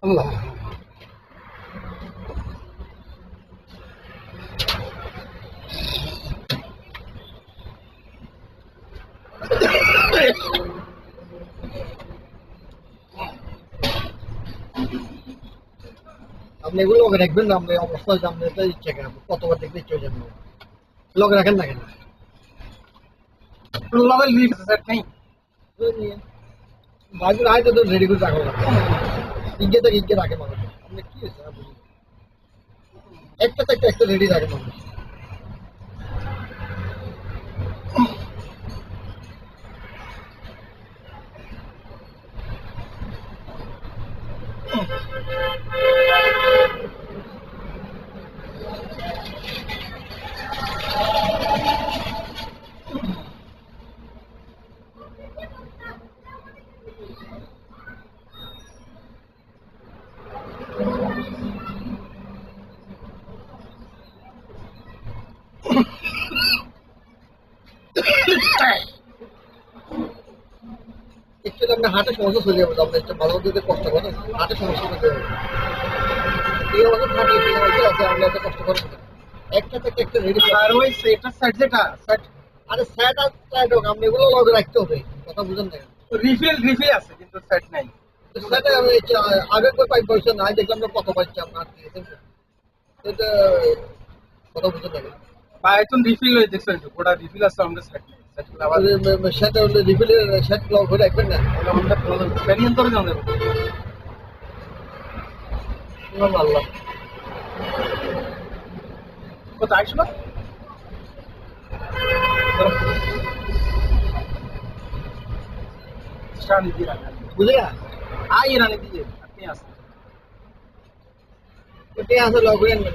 আল্লাহ। আপনি এগুলো লগে রাখবেন না, আপনি অবস্থা আপনি তো ইচ্ছা কেন কতবার দেখতে ইচ্ছে হয়ে যাবে, লগে রাখেন না কেন? লগে লিভ সেট নেই। বাজু আয় তো রেডি করে রাখো না, ইজ্ঞে তো ইজ্ঞে রাখে মানুষ। আপনি কি হয়েছে না বুঝি, একটা তো একটা রেডি রাখে মানুষ। একটু তো আপনার হার্টের সমস্যা চলে যাবে, আপনি একটু ভালো যদি কষ্ট করেন হার্টের সমস্যা চলে যাবে। এই অবস্থা থাকলে এই অবস্থা আছে, আপনি এত কষ্ট করেন না। একটা থেকে একটা রেডি আর ওই সেটার সাইড যেটা সেট। আরে সেট আর সেট হোক, আপনি এগুলো লগে রাখতে হবে, কথা বুঝেন না? রিফিল আছে কিন্তু সেট নাই। সেটা আমি আগের পর পাইপ পয়সা নাই দেখলাম না, কত পাইছে আপনার দিয়েছেন এটা, কথা বুঝেন না? বা এখন রিফিল হয়ে দেখছেন তো গোটা রিফিল আছে আমাদের সেট নাই। সেট আবার সেটা হলে রিফিলের সেট ব্লক হয়ে রাখবেন না। আমাদের ভ্যারিয়েন্ট করে জানতে হবে। আল্লাহ কত আসলো রানি দিয়ে রাখা বুঝে না? রানি দিয়ে আপনি আসেন। ওটাই আসলে লগ করেন না।